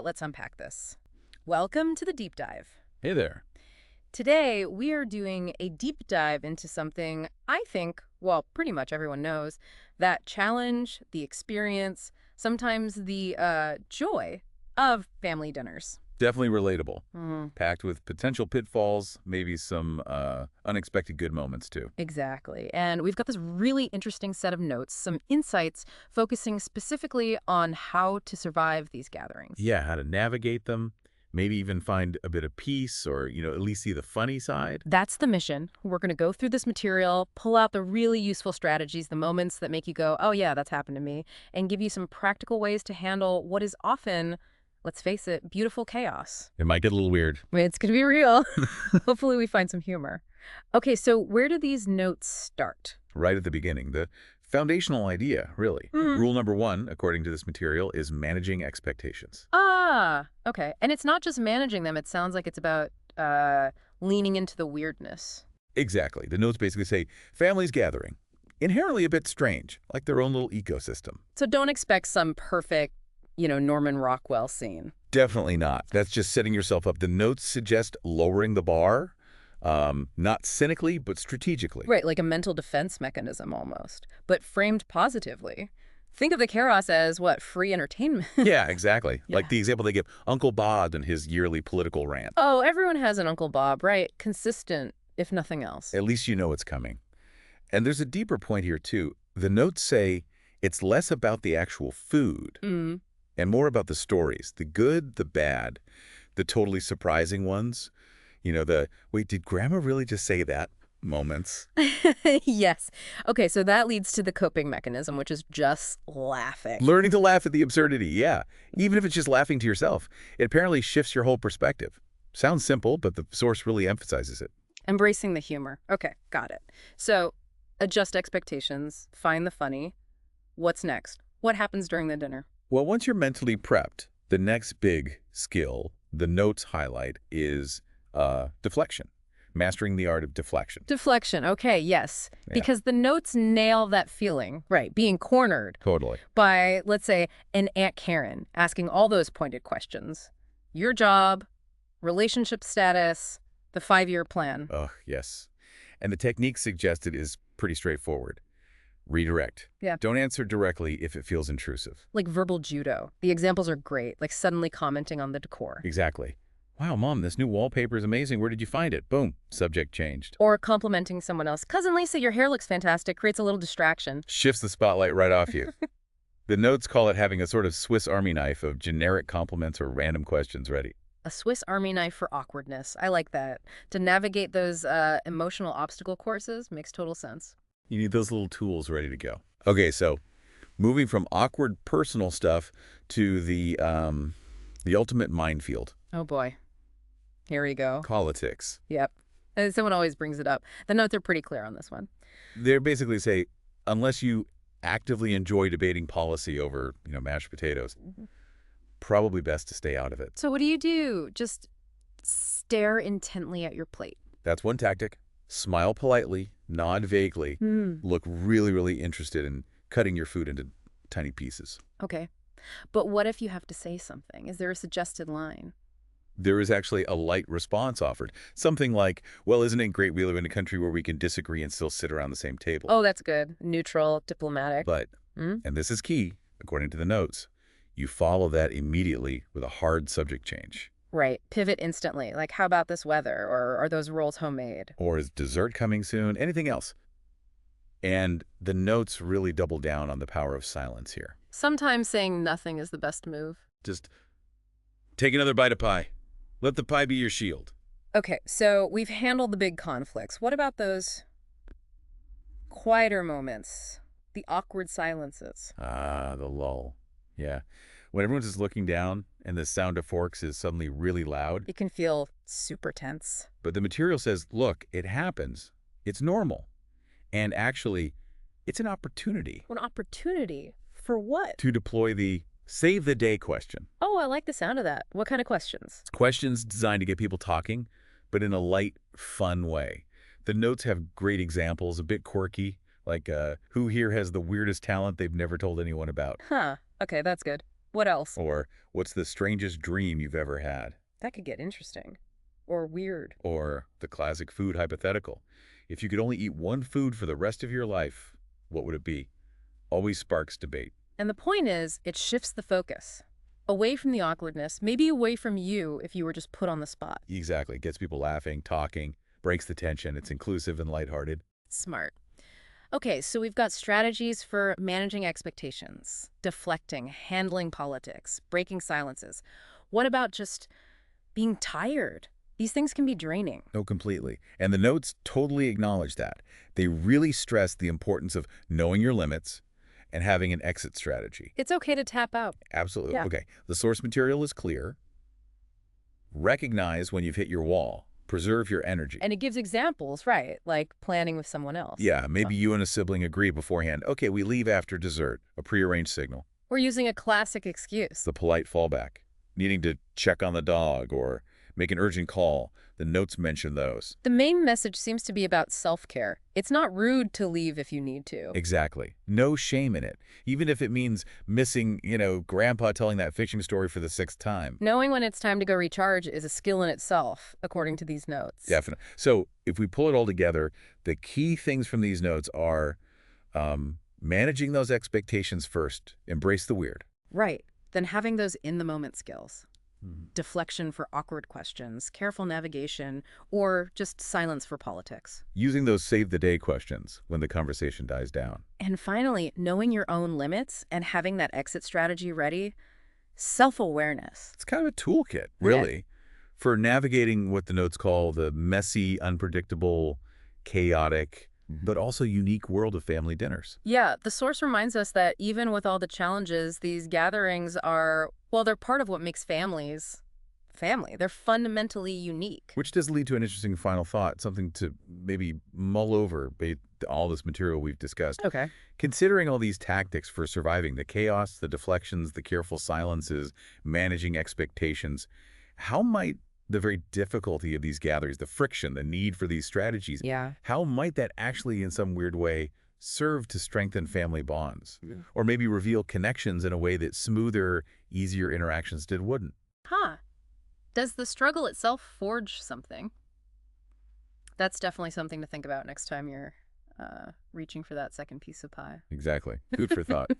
Let's unpack this. Welcome to the deep dive. Hey there. Today, we are doing a deep dive into something I think, well, pretty much everyone knows, that challenge, the experience, sometimes the joy of family dinners. Definitely relatable. Mm-hmm. Packed with potential pitfalls, maybe some unexpected good moments too. Exactly. And we've got this really interesting set of notes, some insights focusing specifically on how to survive these gatherings. Yeah, how to navigate them, maybe even find a bit of peace or, at least see the funny side. That's the mission. We're going to go through this material, pull out the really useful strategies, the moments that make you go, oh yeah, that's happened to me, and give you some practical ways to handle what is often, let's face it, beautiful chaos. It might get a little weird. It's going to be real. Hopefully we find some humor. Okay, so where do these notes start? Right at the beginning, the foundational idea, really. Mhm. Rule number 1, according to this material, is managing expectations. Ah, okay. And it's not just managing them. It sounds like it's about leaning into the weirdness. Exactly. The notes basically say, families gathering. Inherently a bit strange, like their own little ecosystem. So don't expect some perfect, Norman Rockwell scene. Definitely not. That's just setting yourself up. The notes suggest lowering the bar, not cynically, but strategically. Right, like a mental defense mechanism almost, but framed positively. Think of the chaos as, what, free entertainment? Yeah, exactly. Yeah. Like the example they give Uncle Bob and his yearly political rant. Oh, everyone has an Uncle Bob, right? Consistent, if nothing else. At least you know it's coming. And there's a deeper point here, too. The notes say it's less about the actual food Mm. and more about the stories, the good, the bad, the totally surprising ones. Wait, did Grandma really just say that moments? Yes. Okay, so that leads to the coping mechanism, which is just laughing. Learning to laugh at the absurdity, yeah. Even if it's just laughing to yourself, it apparently shifts your whole perspective. Sounds simple, but the source really emphasizes it. Embracing the humor. Okay, got it. So, adjust expectations, find the funny. What's next? What happens during the dinner? Well, once you're mentally prepped, the next big skill, the notes highlight, is deflection. Mastering the art of deflection. Deflection. Okay, yes. Yeah. Because the notes nail that feeling, right, being cornered Totally. by, let's say, an Aunt Karen asking all those pointed questions. Your job, relationship status, the 5-year plan. Oh, yes. And the technique suggested is pretty straightforward. Redirect. Yeah. Don't answer directly if it feels intrusive. Like verbal judo. The examples are great, like suddenly commenting on the decor. Exactly. Wow, Mom, this new wallpaper is amazing. Where did you find it? Boom. Subject changed. Or complimenting someone else. Cousin Lisa, your hair looks fantastic. Creates a little distraction. Shifts the spotlight right off you. The notes call it having a sort of Swiss Army knife of generic compliments or random questions ready. A Swiss Army knife for awkwardness. I like that. To navigate those emotional obstacle courses makes total sense. You need those little tools ready to go. Okay, so moving from awkward personal stuff to the ultimate minefield. Oh boy. Here we go. Politics. Yep. Someone always brings it up. The notes are pretty clear on this one. They basically say, unless you actively enjoy debating policy over, mashed potatoes, probably best to stay out of it. So what do? Just stare intently at your plate. That's one tactic. Smile politely, nod vaguely, look really, really interested in cutting your food into tiny pieces. Okay. But what if you have to say something? Is there a suggested line? There is actually a light response offered. Something like, well, isn't it great we live in a country where we can disagree and still sit around the same table? Oh, that's good. Neutral, diplomatic. But, and this is key, according to the notes, you follow that immediately with a hard subject change. Right. Pivot instantly. Like, how about this weather? Or are those rolls homemade? Or is dessert coming soon? Anything else? And the notes really double down on the power of silence here. Sometimes saying nothing is the best move. Just take another bite of pie. Let the pie be your shield. Okay, so we've handled the big conflicts. What about those quieter moments? The awkward silences? Ah, the lull. Yeah. When everyone's just looking down and the sound of forks is suddenly really loud. It can feel super tense. But the material says, look, it happens. It's normal. And actually, it's an opportunity. An opportunity? For what? To deploy the save the day question. Oh, I like the sound of that. What kind of questions? It's questions designed to get people talking, but in a light, fun way. The notes have great examples, a bit quirky, Like, who here has the weirdest talent they've never told anyone about? Huh. Okay, that's good. What else? Or, what's the strangest dream you've ever had? That could get interesting. Or weird. Or, the classic food hypothetical. If you could only eat one food for the rest of your life, what would it be? Always sparks debate. And the point is, it shifts the focus. Away from the awkwardness, maybe away from you if you were just put on the spot. Exactly. Gets people laughing, talking, breaks the tension. It's inclusive and lighthearted. Smart. Okay, so we've got strategies for managing expectations, deflecting, handling politics, breaking silences. What about just being tired? These things can be draining. No, completely. And the notes totally acknowledge that. They really stress the importance of knowing your limits and having an exit strategy. It's okay to tap out. Absolutely. Yeah. Okay. The source material is clear. Recognize when you've hit your wall. Preserve your energy. And it gives examples, right? Like planning with someone else. Yeah, maybe you and a sibling agree beforehand. Okay, we leave after dessert. A prearranged signal. We're using a classic excuse. The polite fallback. Needing to check on the dog or make an urgent call. The notes mention those. The main message seems to be about self-care. It's not rude to leave if you need to. Exactly. No shame in it. Even if it means missing, Grandpa telling that fishing story for the 6th time. Knowing when it's time to go recharge is a skill in itself, according to these notes. Definitely. So if we pull it all together, the key things from these notes are managing those expectations first. Embrace the weird. Right. Then having those in-the-moment skills. Deflection for awkward questions, careful navigation, or just silence for politics. Using those save-the-day questions when the conversation dies down. And finally, knowing your own limits and having that exit strategy ready. Self-awareness. It's kind of a toolkit, really, for navigating what the notes call the messy, unpredictable, chaotic, but also unique world of family dinners. Yeah, the source reminds us that even with all the challenges, these gatherings are, well, they're part of what makes families family. They're fundamentally unique. Which does lead to an interesting final thought, something to maybe mull over all this material we've discussed. Okay. Considering all these tactics for surviving the chaos, the deflections, the careful silences, managing expectations, how might the very difficulty of these gatherings, the friction, the need for these strategies, Yeah. how might that actually in some weird way serve to strengthen family bonds? Or maybe reveal connections in a way that smoother, easier interactions wouldn't? Huh. Does the struggle itself forge something? That's definitely something to think about next time you're reaching for that second piece of pie. Exactly. Food for thought.